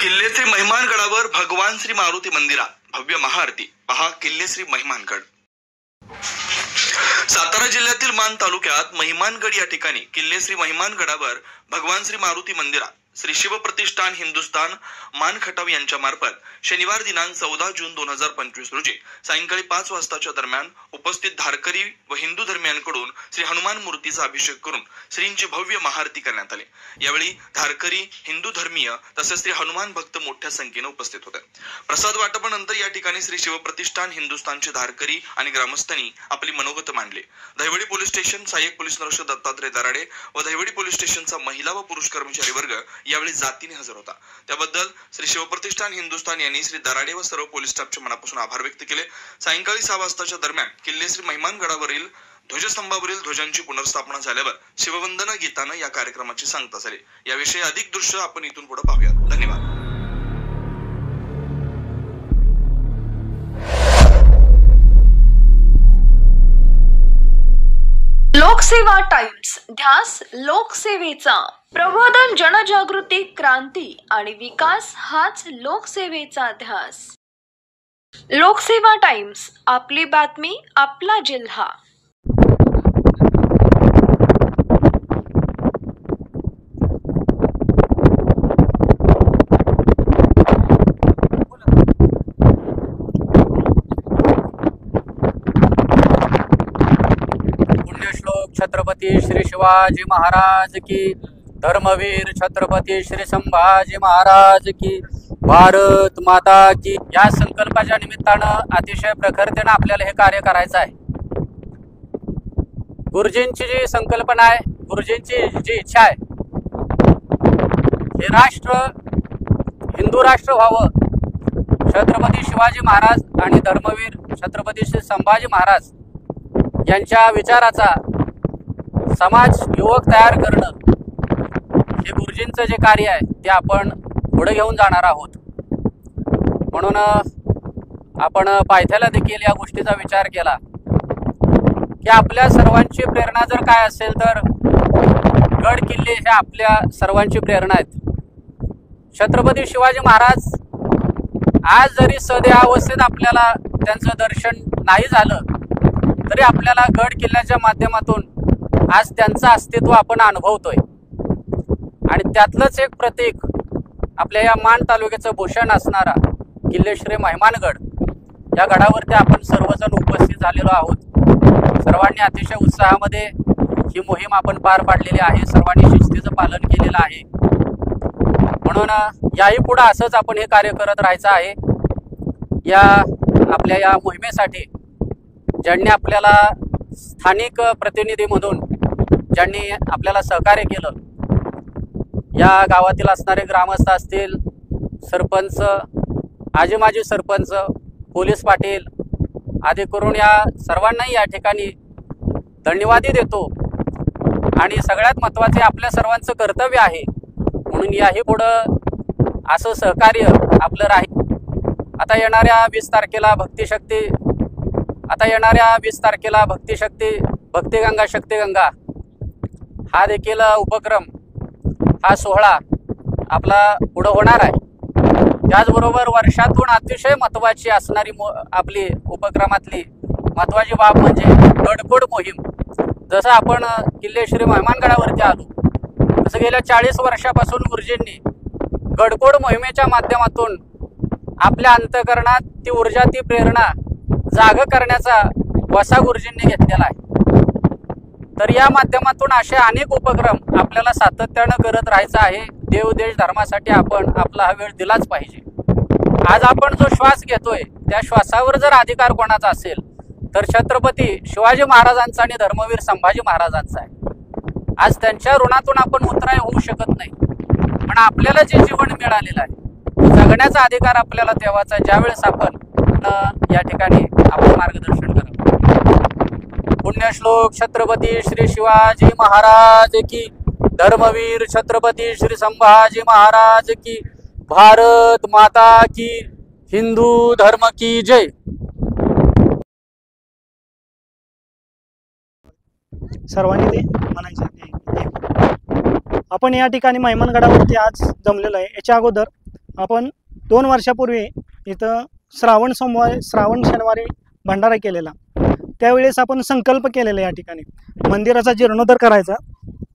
किल्ले श्री महिमानगडावर भगवान श्री मारुती मंदिरात भव्य महाआरती पहा. किल्ले श्री महिमानगड. सातारा जिल्ह्यातील मान तालुक्यात महिमानगड या ठिकाणी किल्ले श्री महिमानगडावर भगवान श्री मारुती मंदिरात श्री शिव प्रतिष्ठान हिंदुस्थान मान खटाव यांच्या मार्फत शनिवार दिनांक 14 जून 2025 रोजी सायंकाळी 5 वाजताच्या दरम्यान उपस्थित धारकरी व हिंदू धर्मियांकडून श्री हनुमान मूर्तीचा अभिषेक करून श्रींची भव्य महाआरती करण्यात आली. यावेळी धारकरी, हिंदू धर्मीय तसेच श्री हनुमान भक्त मोठ्या संख्येने उपस्थित होते. प्रसाद वाटपानंतर या ठिकाणी श्री शिव प्रतिष्ठान हिंदुस्थानचे धारकरी आणि ग्रामस्थांनी आपली मनोगत मांडली. दहिवडी पोलीस स्टेशन सहाय्यक पोलीस निरीक्षक दत्तात्रय दराडे व दहिवडी पोलीस स्टेशनचा महिला व पुरुष कर्मचारी वर्ग यावेळी जातीने हजर होता. त्याबद्दल श्री शिवप्रतिष्ठान हिंदुस्थान यांनी श्री दराडे व सर्व पोलीस स्टाफचे मनापासून आभार व्यक्त केले. सायंकाळी 6 वाजताच्या दरम्यान किल्ले श्री महिमानगडावरील ध्वजस्तंभावरील ध्वजांची पुनर्स्थापना झाल्यावर शिववंदना गीतानं या कार्यक्रमाची सांगता झाली. याविषयी अधिक दृश्य आपण इथून पुढे पाहूयात. धन्यवाद. लोकसेवा टाइम्स, ध्यास लोकसेवेचा. प्रबोधन, जनजागृती, क्रांती आणि विकास हाच लोकसेवेचा ध्यास. लोकसेवा टाइम्स, आपली बातमी, आपला जिल्हा. छत्रपती श्री शिवाजी महाराज की, धर्मवीर छत्रपती श्री संभाजी महाराज की, भारत माता की. या संकल्पाच्या निमित्तानं अतिशय प्रखरतेनं आपल्याला हे कार्य करायचं आहे. गुरुजींची जी संकल्पना आहे, गुरुजींची जी इच्छा आहे, हे राष्ट्र हिंदू राष्ट्र व्हावं. छत्रपती शिवाजी महाराज आणि धर्मवीर छत्रपती श्री संभाजी महाराज यांच्या विचाराचा समाज युवक तयार करणं हे गुरुजींचं जे कार्य आहे ते आपण पुढे घेऊन जाणार आहोत. म्हणून आपण पायथ्याला देखील या गोष्टीचा विचार केला की आपल्या सर्वांची प्रेरणा जर काय असेल तर गड किल्ले हे आपल्या सर्वांची प्रेरणा आहेत. छत्रपती शिवाजी महाराज आज जरी सध्या अवस्थेत आपल्याला त्यांचं दर्शन नाही झालं तरी आपल्याला गड किल्ल्याच्या माध्यमातून आज त्यांचं अस्तित्व आपण अनुभवतोय. आणि त्यातलंच एक प्रतीक आपल्या या मान तालुक्याचं भूषण असणारा किल्ले श्री महिमानगड, या गडावरती आपण सर्वजण उपस्थित झालेलो आहोत. सर्वांनी अतिशय उत्साहामध्ये ही मोहीम आपण पार पाडलेली आहे. सर्वांनी शिस्तीचं पालन केलेलं आहे. म्हणून याही पुढे असंच आपण हे कार्य करत राहायचं आहे. या आपल्या या मोहिमेसाठी ज्यांनी आपल्याला स्थानिक प्रतिनिधी म्हणून ज्यांनी आपल्याला सहकार्य केलं, या गावातील असणारे ग्रामस्थ असतील, सरपंच, आजी माजी सरपंच, पोलीस पाटील आदी करून या सर्वांनाही या ठिकाणी धन्यवादी देतो. आणि सगळ्यात महत्त्वाचे आपल्या सर्वांचं कर्तव्य आहे म्हणून याही पुढं असं सहकार्य आपलं राहील. आता येणाऱ्या 20 तारखेला भक्तिशक्ती भक्तिगंगा शक्तिगंगा हा देखील उपक्रम, हा सोहळा आपला पुढं होणार आहे. त्याचबरोबर वर्षातून अतिशय महत्त्वाची असणारी आपली उपक्रमातली महत्त्वाची बाब म्हणजे गडकोड मोहीम. जसं आपण किल्ले श्री महिमानगडावरती आलो तसं गेल्या 40 वर्षापासून गुरुजींनी गडकोड मोहिमेच्या माध्यमातून आपल्या अंतःकरणात ती ऊर्जा, ती प्रेरणा जाग करण्याचा वसा गुरुजींनी घेतलेला आहे. तर या माध्यमातून असे अनेक उपक्रम आपल्याला सातत्यानं करत राहायचं आहे. देव देश धर्मासाठी आपण आपला हा वेळ दिलाच पाहिजे. आज आपण जो श्वास घेतोय त्या श्वासावर जर अधिकार कोणाचा असेल तर छत्रपती शिवाजी महाराजांचा आणि धर्मवीर संभाजी महाराजांचा आहे. आज त्यांच्या ऋणातून आपण मुत्राय होऊ शकत नाही, पण आपल्याला जे जीवन मिळालेलं आहे जगण्याचा अधिकार आपल्याला तेव्हाचा ज्यावेळेस आपण या ठिकाणी आपण मार्गदर्शन करावं. पुण्यश्लोक छत्रपती श्री शिवाजी महाराज की, धर्मवीर छत्रपती श्री संभाजी महाराज की, भारत माता की, हिंदू धर्म की जय. सर्वांनी ते म्हणायचं. आपण या ठिकाणी महिमानगडावरती आज जमलेलो आहे. याच्या अगोदर आपण 2 वर्षापूर्वी इथं श्रावण शनिवारी भंडारा केलेला. त्यावेळेस आपण संकल्प केलेला या ठिकाणी मंदिराचा जीर्णोद्धार करायचा.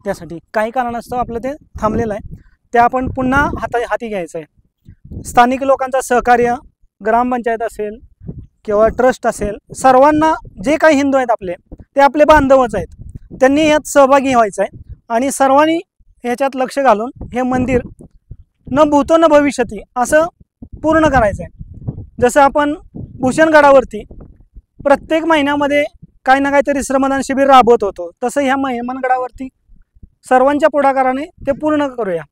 त्यासाठी काही कारणास्तव आपलं ते थांबलेलं आहे. ते आपण पुन्हा हाती घ्यायचं आहे. स्थानिक लोकांचं सहकार्य, ग्रामपंचायत असेल किंवा ट्रस्ट असेल, सर्वांना जे काही हिंदू आहेत ते आपले बांधवच आहेत. त्यांनी यात सहभागी व्हायचं आहे आणि सर्वांनी ह्याच्यात लक्ष घालून हे मंदिर न भूतो न भविष्यती असं पूर्ण करायचं आहे. जसं आपण भूषणगडावरती प्रत्येक महिन्यामध्ये काही ना काहीतरी श्रमदान शिबिर राबवत होतो, तसं ह्या मेहमानगडावरती सर्वांच्या पुढाकाराने ते पूर्ण करूया.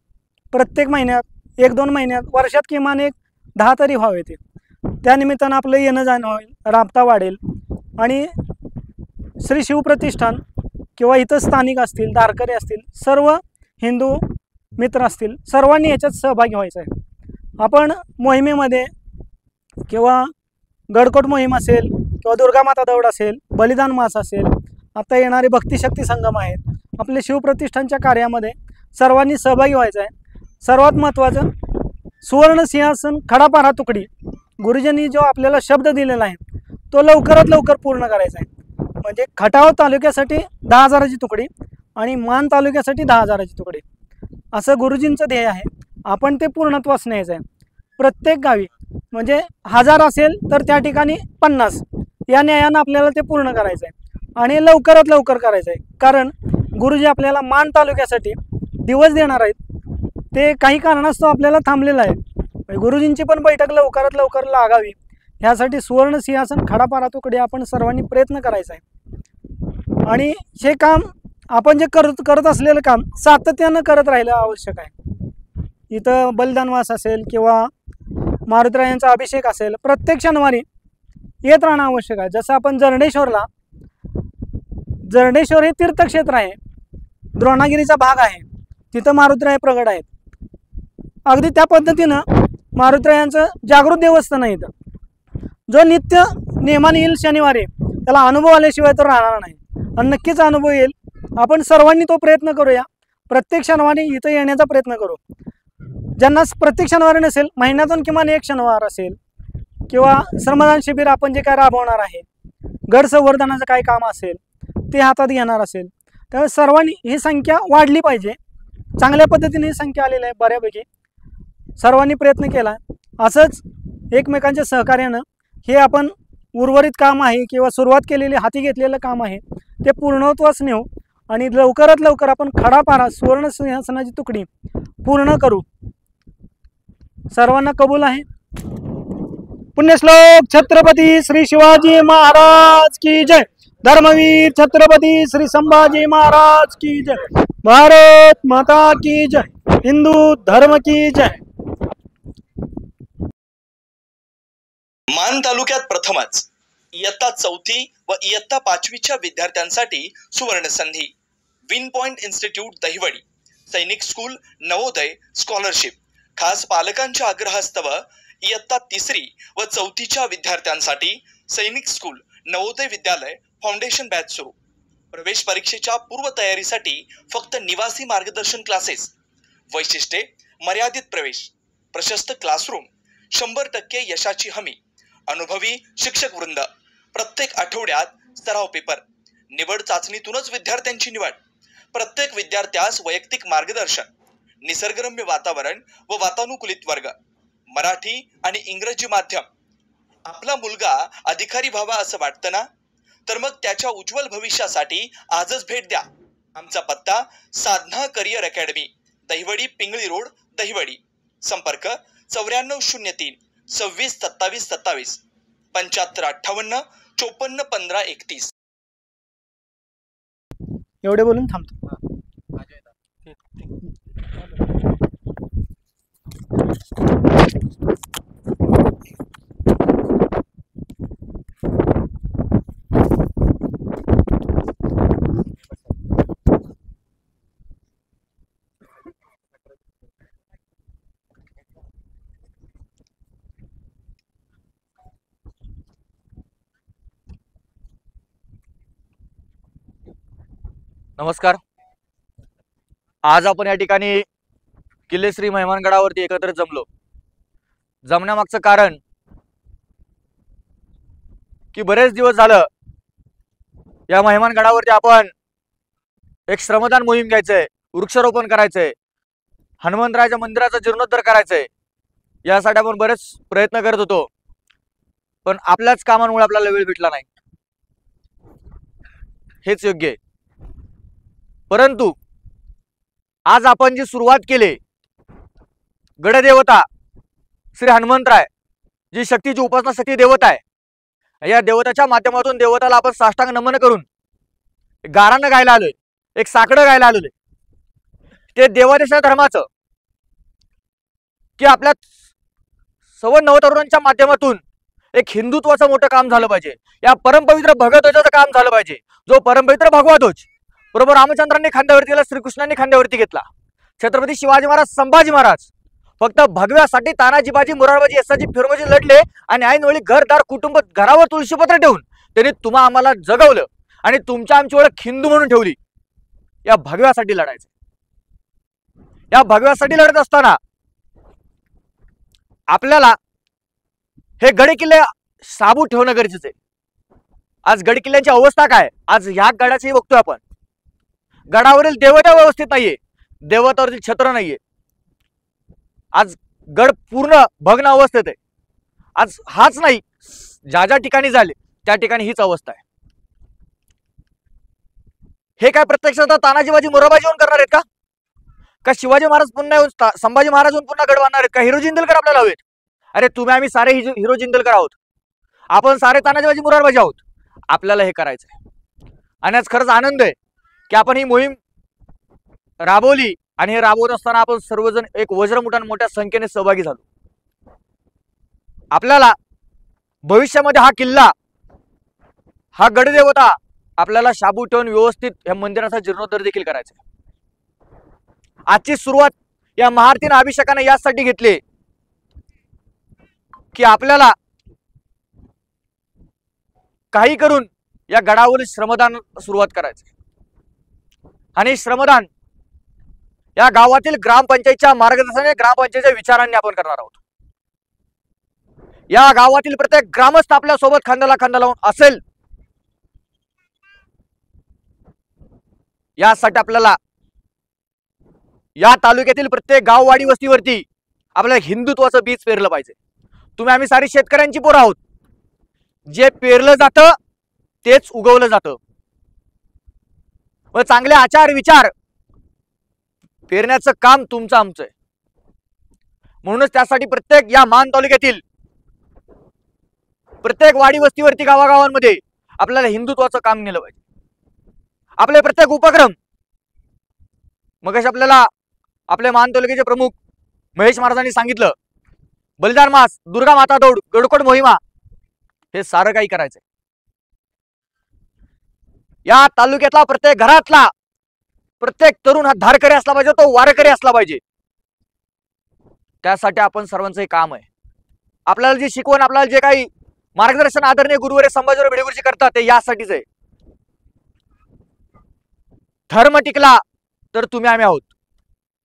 प्रत्येक महिन्यात, 1-2 महिन्यात, वर्षात किमान 10 तरी व्हावे. ते त्यानिमित्तानं आपलं येणं जाणं होईल, राबता वाढेल आणि श्री शिवप्रतिष्ठान किंवा इथं स्थानिक असतील, धारकरी असतील, सर्व हिंदू मित्र असतील, सर्वांनी याच्यात सहभागी व्हायचं आहे. आपण मोहिमेमध्ये किंवा गडकोट मोहीम असेल किंवा दुर्गामाता दौड असेल, बलिदान मास असेल, आता येणारे भक्तिशक्ती संगम आहेत, आपले शिवप्रतिष्ठानच्या कार्यामध्ये सर्वांनी सहभागी व्हायचं आहे. सर्वात महत्त्वाचं सुवर्ण सिंहासन खडापारा तुकडी, गुरुजींनी जो आपल्याला शब्द दिलेला आहे तो लवकरात लवकर पूर्ण करायचा आहे. म्हणजे खटाव तालुक्यासाठी 10,000ची तुकडी आणि मान तालुक्यासाठी 10,000ची तुकडी, असं गुरुजींचं ध्येय आहे. आपण ते पूर्णत्वास न्यायचं आहे. प्रत्येक गावी म्हणजे 1000 असेल तर त्या ठिकाणी 50 या न्यायानं आपल्याला ते पूर्ण करायचं आहे आणि लवकरात लवकर करायचं आहे. कारण गुरुजी आपल्याला मान तालुक्यासाठी दिवस देणार आहेत. ते काही कारणास्तव आपल्याला थांबलेलं आहे. गुरुजींची पण बैठक लवकरात लवकर लागावी ह्यासाठी सुवर्ण सिंहासन खडापारा तुकडी आपण सर्वांनी प्रयत्न करायचा आहे. आणि हे काम आपण जे करत असलेलं काम सातत्यानं करत राहिलं आवश्यक आहे. इथं बलिदानवास असेल किंवा मारुतीरायांचा अभिषेक असेल, प्रत्येक शनिवारी येत राहणं आवश्यक आहे. जसं आपण जरडेश्वर हे तीर्थक्षेत्र आहे, द्रोणागिरीचा भाग आहे, तिथं मारुतीराय प्रगट आहेत. अगदी त्या पद्धतीनं मारुतीरायांचं जागृत देवस्थान आहे. इथं जो नित्य नेमाने येईल शनिवारी त्याला अनुभव आल्याशिवाय तर राहणार नाही आणि नक्कीच अनुभव येईल. आपण सर्वांनी तो प्रयत्न करूया. प्रत्येक शनिवारी इथं येण्याचा प्रयत्न करू. ज्यांना प्रत्येक शनिवारी नसेल, महिन्यातून किमान 1 शनिवार असेल किंवा श्रमदान शिबिर आपण जे काय राबवणार आहे, गड संवर्धनाचं काय काम असेल ते हातात घेणार असेल, त्यामुळे सर्वांनी ही संख्या वाढली पाहिजे. चांगल्या पद्धतीने ही संख्या आलेली आहे बऱ्यापैकी. सर्वांनी प्रयत्न केला. असंच एकमेकांच्या सहकार्यानं हे आपण उर्वरित काम आहे किंवा सुरुवात केलेली हाती घेतलेलं काम आहे ते पूर्णत्वास नेऊ आणि लवकरात लवकर आपण खडापारा सुवर्ण सिंहासनाची तुकडी पूर्ण करू. सर्वांना कबूल आहे. पुण्यश्लोक छत्रपती श्री शिवाजी महाराज की जय. धर्मवीर छत्रपती श्री संभाजी महाराज की जय. भारत माता की जय. हिंदू धर्म की जय. मान तालुक्यात प्रथमच इयत्ता 4थी व इयत्ता 5वीच्या विद्यार्थ्यांसाठी सुवर्ण संधी. विन पॉइंट इन्स्टिट्यूट दहिवडी, सैनिक स्कूल नवोदय स्कॉलरशिप. खास पालकांच्या आग्रहास्तव इयत्ता 3री व 4थीच्या विद्यार्थ्यांसाठी सैनिक school Navodaya Vidyalaya foundation batch सुरू. प्रवेश परीक्षेच्या पूर्वतयारीसाठी फक्त निवासी मार्गदर्शन क्लासेस. वैशिष्ट्ये: मर्यादित प्रवेश, प्रशस्त क्लासरूम, 100% यशाची हमी, अनुभवी शिक्षक वृंद, प्रत्येक आठवड्यात सराव पेपर, निवड चाचणीतूनच विद्यार्थ्यांची निवड, प्रत्येक विद्यार्थ्यास वैयक्तिक मार्गदर्शन, निसर्गरम्य वातावरण व वातानुकूलित वर्ग, मराठी आणि इंग्रजी माध्यम. आपला मुलगा अधिकारी व्हावा असं वाटतं ना? तर मग त्याच्या उज्ज्वल भविष्यासाठी आजच भेट द्या. आमचा पत्ता Sadhana career academy, Dahiwadi, Pingali road, Dahiwadi. संपर्क 9403 26 27 27, 7558 54 15 31. एवढे बोलून थांबतो. नमस्कार. आज आपण या ठिकाणी किल्ले श्री मेहमानगडावरती एकत्र जमलो. जमण्यामागचं कारण की बरेच दिवस झालं या महिमानगडावरती आपण एक श्रमदान मोहीम घ्यायचंय, वृक्षारोपण करायचंय, हनुमंतरायाच्या मंदिराचा जीर्णोद्धार करायचंय, यासाठी आपण बरेच प्रयत्न करत होतो, पण आपल्याच कामांमुळे आपल्याला वेळ भेटला नाही, हेच योग्य आहे. परंतु आज आपण जी सुरुवात केली, गडदेवता श्री हनुमंतराय जी शक्तीची उपासना शक्ती देवता आहे, या देवताच्या माध्यमातून देवताला आपण साष्टांग नमन करून गारानं गायला आलोय, एक साकडं गायला आलोय. ते देवादेश धर्माचं की आपल्या सर्व नवतरुणांच्या माध्यमातून एक हिंदुत्वाचं मोठं काम झालं पाहिजे, या परमपवित्र भगवध्वजाचं काम झालं पाहिजे. जो परमपवित्र भगवा ध्वज बरोबर रामचंद्रांनी खांद्यावरती घेतला, श्रीकृष्णांनी खांद्यावरती घेतला. छत्रपती शिवाजी महाराज, संभाजी महाराज फक्त भगव्यासाठी तानाजीबाजी, मुरारबाजी, येसाजी, फिरोजी लढले आणि ऐनवेळी घरदार कुटुंब घरावर तुळशीपत्र ठेवून त्यांनी तुम्हा आम्हाला जगवलं आणि तुमच्या आमची ओळख हिंदू म्हणून ठेवली. या भगव्यासाठी लढायचं. या भगव्यासाठी लढत असताना आपल्याला हे गडकिल्ले साबूत ठेवणं गरजेचं आहे. आज गडकिल्ल्यांची अवस्था काय, आज ह्या गडाचीही बघतोय आपण. गडावरील देवता व्यवस्थित नाहीये, देवतावरील छत्र नाहीये. आज गड पूर्ण भग्न अवस्थेत आहे. आज हाच नाही, ज्या ज्या ठिकाणी झाले त्या ठिकाणी हीच अवस्था आहे. हे काय प्रत्यक्षात तानाजीबाजी, मुराबाजी होऊन करणार आहेत का? का शिवाजी महाराज पुन्हा येऊन, संभाजी महाराज होऊन पुन्हा गड बांधणार आहेत का? हिरो जिंदलकर आपल्याला हवेत? अरे तुम्ही आम्ही सारे हिरो जिंदलकर आहोत, आपण सारे तानाजीबाजी, मुरारबाजी आहोत. आपल्याला हे करायचंय आणि आज खरंच आनंद आहे की आपण ही मोहीम राबवली आणि हे राबवत असताना आपण सर्वजण एक वज्रमुठान मोठ्या संख्येने सहभागी झालो. आपल्याला भविष्यामध्ये हा किल्ला, हा गडदेवता आपल्याला शाबूत ठेवून व्यवस्थित या मंदिराचा जीर्णोद्धार देखील करायचा. आजची सुरुवात या महाआरतीनं अभिषेकाने यासाठी घेतली की आपल्याला काही करून या गडावरील श्रमदान सुरुवात करायचं आणि श्रमदान या गावातील ग्रामपंचायतच्या मार्गदर्शनाने, ग्रामपंचायतच्या विचारांनी आपण करणार आहोत. या गावातील प्रत्येक ग्रामस्थ आपल्या सोबत खांद्याला खांदा लावून असेल, यासाठी आपल्याला या तालुक्यातील प्रत्येक गाववाडी वस्तीवरती आपल्याला हिंदुत्वाचं बीज पेरलं पाहिजे. तुम्ही आम्ही सारी शेतकऱ्यांची पोरं आहोत. जे पेरलं जातं तेच उगवलं जातं व चांगले आचार विचार पेरण्याचं काम तुमचं आमचं आहे. म्हणूनच त्यासाठी प्रत्येक या मान तालुक्यातील प्रत्येक वाडी वस्तीवरती गावागावांमध्ये आपल्याला हिंदुत्वाचं काम नेलं पाहिजे. आपले प्रत्येक उपक्रम, मगाशी आपल्याला आपले मान तालुक्याचे प्रमुख महेश महाराजांनी सांगितलं, बलिदान मास, दुर्गा माता दौड, गडकोट मोहिमा, हे सारं काही करायचंय. या तालुक्यातला प्रत्येक घरातला प्रत्येक तरुण हा धारकरी असला पाहिजे, तो वारकरी असला पाहिजे. त्यासाठी आपण सर्वांचं हे काम आहे. आपल्याला जी शिकवण, आपल्याला जे काही मार्गदर्शन आदरणीय गुरुवारे संभाजीराव भिडेगुरुजी करतात ते यासाठीच आहे. धर्म टिकला तर तुम्ही आम्ही आहोत.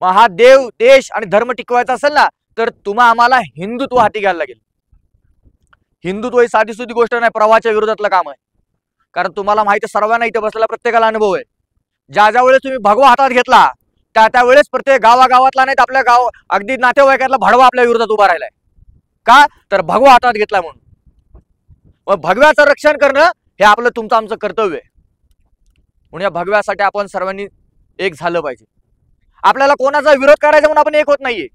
मग हा देव, देश आणि धर्म टिकवायचा असेल ना, तर तुम्हा आम्हाला हिंदुत्व हाती घ्यायला लागेल. हिंदुत्व ही साधी सुधी गोष्ट नाही, प्रवाहाच्या विरोधातलं काम आहे. कारण तुम्हाला माहिती, सर्वांना इथे बसलेला प्रत्येकाला अनुभव आहे. ज्या ज्या वेळेस तुम्ही भगवा हातात घेतला त्या वेळेस प्रत्येक गावागावातला नाही, आपल्या गाव अगदी नातेवाईकातला भडवा आपल्या विरोधात उभा राहिलाय. का तर भगवा हातात घेतला म्हणून. मग भगव्याचं रक्षण करणं हे आपलं तुमचं आमचं कर्तव्य आहे. म्हणून या भगव्यासाठी आपण सर्वांनी एक झालं पाहिजे. आपल्याला कोणाचा विरोध करायचा म्हणून आपण एक होत नाहीये.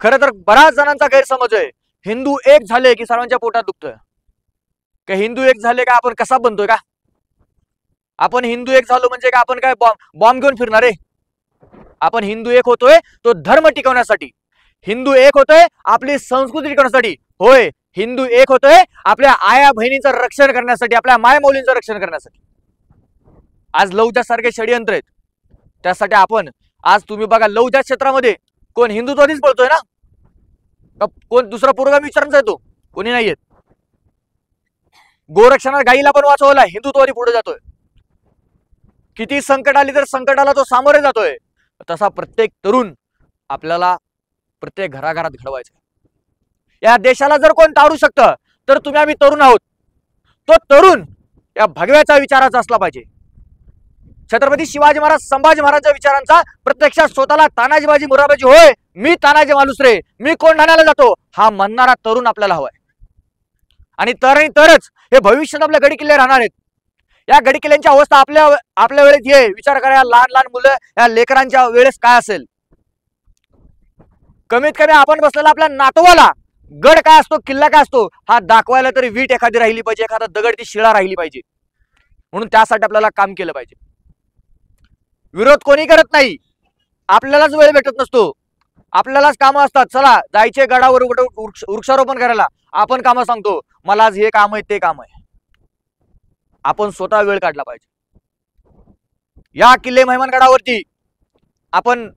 खरं तर बऱ्याच जणांचा गैरसमज आहे, हिंदू एक झाले की सर्वांच्या पोटात दुखतोय. का हिंदू एक झाले का आपण कसा बनतोय का? आपण हिंदू एक झालो म्हणजे का आपण काय बॉम्ब घेऊन फिरणार आहे? आपण हिंदू एक होतोय तो धर्म टिकवण्यासाठी. हिंदू एक होतोय आपली संस्कृती टिकवण्यासाठी. होय, हिंदू एक होतोय आपल्या आया बहिणींचं रक्षण करण्यासाठी, आपल्या मायमौलींचं रक्षण करण्यासाठी. आज लौजा सारखे षडयंत्र आहेत. त्यासाठी आपण आज तुम्ही बघा, लौजा क्षेत्रामध्ये कोण हिंदुत्वादीच बोलतोय ना? का कोण दुसरा पुरोगामी विचारांचा येतो? कोणी नाही येत. गोरक्षणात गाईला पण वाचवला, हिंदुत्वादी पुढे जातोय. किती संकट आली तर संकटाला तो सामोरे जातोय. तसा प्रत्येक तरुण आपल्याला प्रत्येक घराघरात घडवायचा. या देशाला जर कोण तारू शकतं तर तुम्ही आम्ही तरुण आहोत. तो तरुण या भगव्याचा विचाराचा असला पाहिजे. छत्रपती शिवाजी महाराज संभाजी महाराजांच्या विचारांचा प्रत्यक्षात स्वतःला तानाजीबाजी मुराबाजी होय मी तानाजी मालुसरे मी कोण ठाण्याला जातो हा म्हणणारा तरुण आपल्याला हवाय. आणि तरच हे भविष्यात आपले गडी किल्ले राहणार आहेत. या गडी किल्ल्यांची अवस्था आपल्या वेळेत ये विचार करा. लहान लहान मुलं या लेकरांच्या वेळेस काय असेल. कमीत कमी आपण बसलेला आपल्या नातवाला गड काय असतो किल्ला काय असतो हा दाखवायला तरी वीट एखादी राहिली पाहिजे एखादा दगड ती शिळा राहिली पाहिजे. म्हणून त्यासाठी आपल्याला काम केलं पाहिजे. विरोध कोणी करत नाही. आपल्यालाच वेळ भेटत नसतो. आपल्यालाच कामं असतात. चला जायचे गडावर वृक्षारोपण करायला आपण कामं सांगतो मला आज हे काम आहे ते काम आहे. आपण स्वतः वेळ काढला पाहिजे. या किल्ले महिमानगडावरती आपण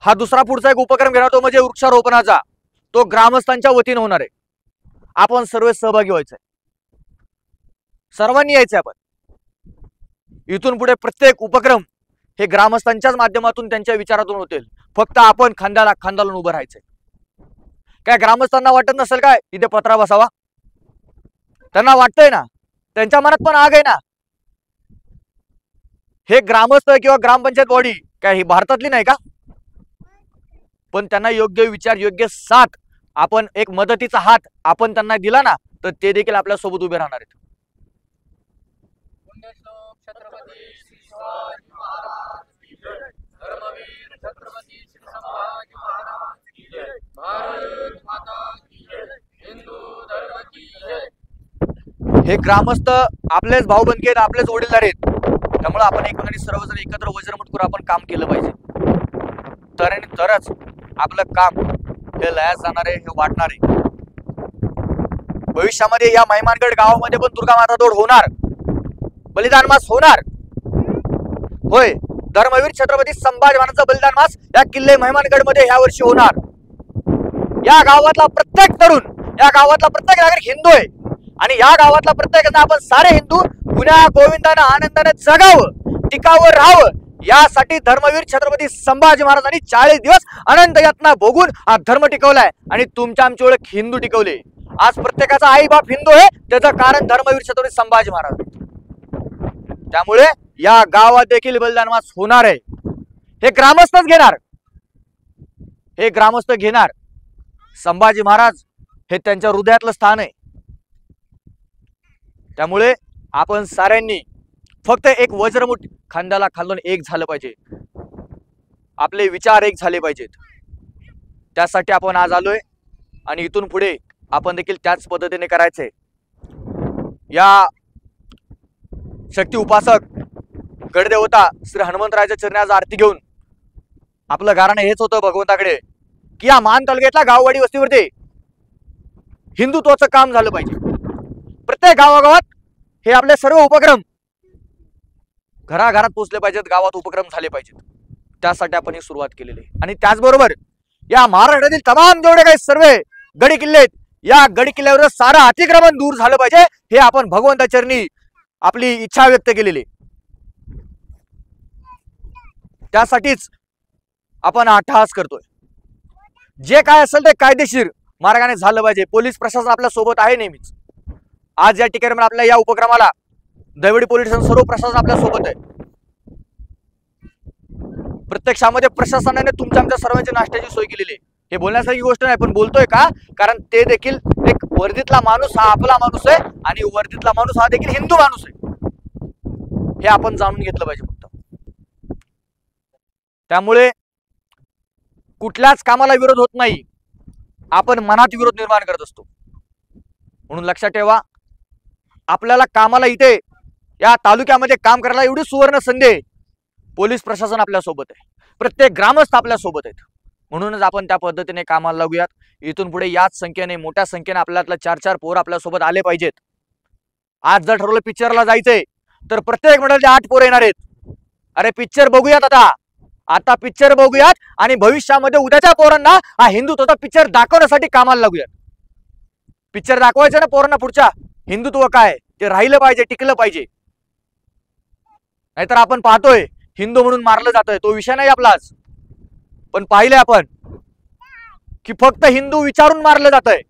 हा दुसरा पुढचा एक उपक्रम घेणार तो म्हणजे वृक्षारोपणाचा. तो ग्रामस्थांच्या वतीने होणार आहे. आपण सर्व सहभागी व्हायचंय. सर्वांनी यायचंय. आपण इथून पुढे प्रत्येक उपक्रम हे ग्रामस्थांच्याच माध्यमातून त्यांच्या विचारातून होतील. फक्त आपण खांद्याला खांदा उभं राहायचंय. काय ग्रामस्थांना वाटत नसेल काय इथे पत्रा बसावा. त्यांना वाटतंय ना. त्यांच्या मनात पण आग आहे ना. हे ग्रामस्थ किंवा ग्रामपंचायत बॉडी काय ही भारतातली नाही का. पण त्यांना योग्य विचार योग्य साथ आपण एक मदतीचा हात आपण त्यांना दिला ना तर ते देखील आपल्या सोबत उभे राहणार आहेत. हे ग्रामस्थ आपलेच भाऊबंदकी आहेत आपलेच वडीलधार आहेत. त्यामुळे आपण एकमेकांनी सर्वजण एकत्र वज्रमुठ करून आपण काम केलं पाहिजे. तरच आपलं काम हे लयास जाणार आहे हे वाटणार आहे. भविष्यामध्ये या महिमानगड गावामध्ये पण दुर्गा माता दौड होणार. बलिदान मास होणार. होय धर्मवीर छत्रपती संभाजी महाराजांचा बलिदान मास या किल्ले महिमानगड मध्ये या वर्षी होणार. या गावातला प्रत्येक तरुण या गावातला प्रत्येक नागरिक हिंदू आहे. आणि या गावातला प्रत्येक आपण सारे हिंदू गुन्हा गोविंदानं आनंदाने जगावं टिकावं राहावं यासाठी धर्मवीर छत्रपती संभाजी महाराजांनी 40 दिवस अनंत यातना भोगून हा धर्म टिकवलाय. आणि तुमच्या आमची ओळख हिंदू टिकवली. आज प्रत्येकाचा आई बाप हिंदू आहे त्याचं कारण धर्मवीर छत्रपती संभाजी महाराज. त्यामुळे या गावात देखील बलिदान मास होणार आहे. हे ग्रामस्थच घेणार. हे ग्रामस्थ घेणार. संभाजी महाराज हे त्यांच्या हृदयातलं स्थान आहे. त्यामुळे आपण साऱ्यांनी फक्त एक वज्रमुठ खांद्याला खांदून एक झालं पाहिजे. आपले विचार एक झाले पाहिजेत. त्यासाठी आपण आज आलोय आणि इथून पुढे आपण देखील त्याच पद्धतीने करायचंय. या शक्ती उपासक गडदेवता श्री हनुमंतरायाच्या चरणी आज आरती घेऊन आपलं गाणं हेच होतं भगवंताकडे की या मान तालुक्यातल्या गाववाडी वस्तीवरती हिंदुत्वाचं काम झालं पाहिजे. प्रत्येक गावागावात हे आपले सर्व उपक्रम घराघरात पोहोचले पाहिजेत. गावात उपक्रम झाले पाहिजेत. त्यासाठी आपण ही सुरुवात केलेली आहे. आणि त्याचबरोबर या महाराष्ट्रातील तमाम जेवढे काही सर्व गडी किल्ले आहेत या गडी किल्ल्यावर सारं अतिक्रमण दूर झालं पाहिजे हे आपण भगवंताच्या चरणी आपली इच्छा व्यक्त केलेली. त्यासाठीच आपण अट्टहास करतोय. जे काय असेल ते कायदेशीर मार्गाने झालं पाहिजे. पोलीस प्रशासन आपल्या सोबत आहे नेहमीच. आज या ठिकाणी आपल्या या उपक्रमाला दैवडी पोलीस स्टेशन सर्व प्रशासन आपल्या सोबत आहे. प्रत्यक्षामध्ये प्रशासनाने तुमच्या आमच्या सर्वांची नाश्त्याची सोय केलेली आहे. हे बोलण्यासारखी गोष्ट नाही पण बोलतोय का कारण ते देखील एक वर्दीतला माणूस हा आपला माणूस आहे आणि वर्दीतला माणूस हा देखील हिंदू माणूस आहे. हे आपण जाणून घेतलं पाहिजे फक्त. त्यामुळे कुठल्याच कामाला विरोध होत नाही. आपण मनात विरोध निर्माण करत असतो. म्हणून लक्षात ठेवा आपल्याला कामाला इथे या तालुक्यामध्ये काम करायला एवढी सुवर्ण संधी आहे. पोलीस प्रशासन आपल्या सोबत आहे. प्रत्येक ग्रामस्थ आपल्या सोबत आहेत. म्हणूनच आपण त्या पद्धतीने कामाला लागूयात. इथून पुढे याच संख्येने मोठ्या संख्येने आपल्यातला 4-4 पोर आपल्या सोबत आले पाहिजेत. आज जर ठरवलं पिक्चरला जायचंय तर प्रत्येक मंडळाचे 8 पोर येणार आहेत. अरे पिक्चर बघूयात आता पिक्चर बघूयात आणि भविष्यामध्ये उद्याच्या पोरांना हा हिंदुत्वाचा पिक्चर दाखवण्यासाठी कामाला लागूयात. पिक्चर दाखवायचं ना पोरांना पुढच्या हिंदुत्व काय ते राहिलं पाहिजे टिकलं पाहिजे. नाहीतर आपण पाहतोय हिंदू म्हणून मारलं जातोय तो विषय नाही आपलाच. पण पाहिलंय आपण की फक्त हिंदू विचारून मारलं जात आहे.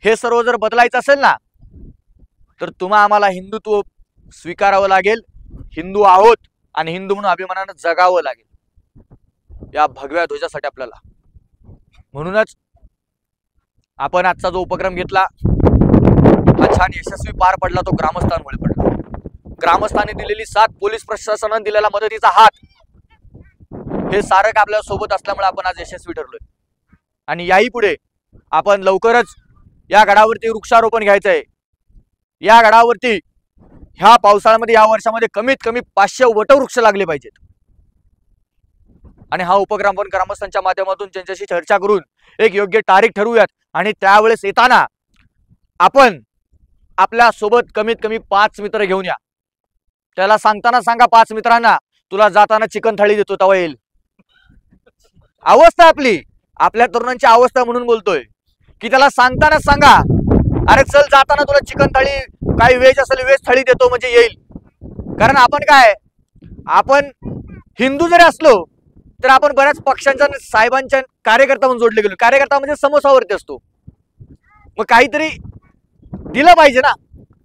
हे सर्व जर बदलायचं असेल ना तर तुम्हा आम्हाला हिंदुत्व स्वीकारावं लागेल. हिंदू आहोत आणि हिंदू म्हणून अभिमानानं जगावं लागेल या भगव्या ध्वजासाठी आपल्याला. म्हणूनच आपण आजचा जो उपक्रम घेतला हा छान यशस्वी पार पडला. तो ग्रामस्थांमुळे पडला. ग्रामस्थांनी दिलेली साथ, पोलीस प्रशासनाने दिलेला मदतीचा हात, हे सारं आपल्या सोबत असल्यामुळे आपण आज यशस्वी ठरलोय. आणि याही पुढे आपण लवकरच या गडावरती वृक्षारोपण घ्यायचंय. या गडावरती ह्या पावसाळ्यामध्ये, या वर्षामध्ये कमीत कमी 500 वटवृक्ष लागले पाहिजेत. आणि हा उपक्रम आपण ग्रामस्थांच्या माध्यमातून त्यांच्याशी चर्चा करून एक योग्य तारीख ठरवूयात. आणि त्यावेळेस येताना आपण आपल्या सोबत कमीत कमी 5 मित्र घेऊन या. त्याला सांगताना सांगा 5 मित्रांना, तुला जाताना चिकन थाळी देतो तेव्हा येईल. अवस्था आपल्या तरुणांची अवस्था म्हणून बोलतोय की त्याला सांगताना सांगा, अरे चल जाताना तुला चिकन थाळी, काही व्हेज असेल व्हेज थाळी देतो म्हणजे येईल. कारण आपण काय, आपण हिंदू जरी असलो तर आपण बऱ्याच पक्षांच्या साहेबांच्या कार्यकर्ता म्हणून जोडले गेलो. कार्यकर्ता म्हणजे समोसावरती असतो. मग काहीतरी दिलं पाहिजे ना.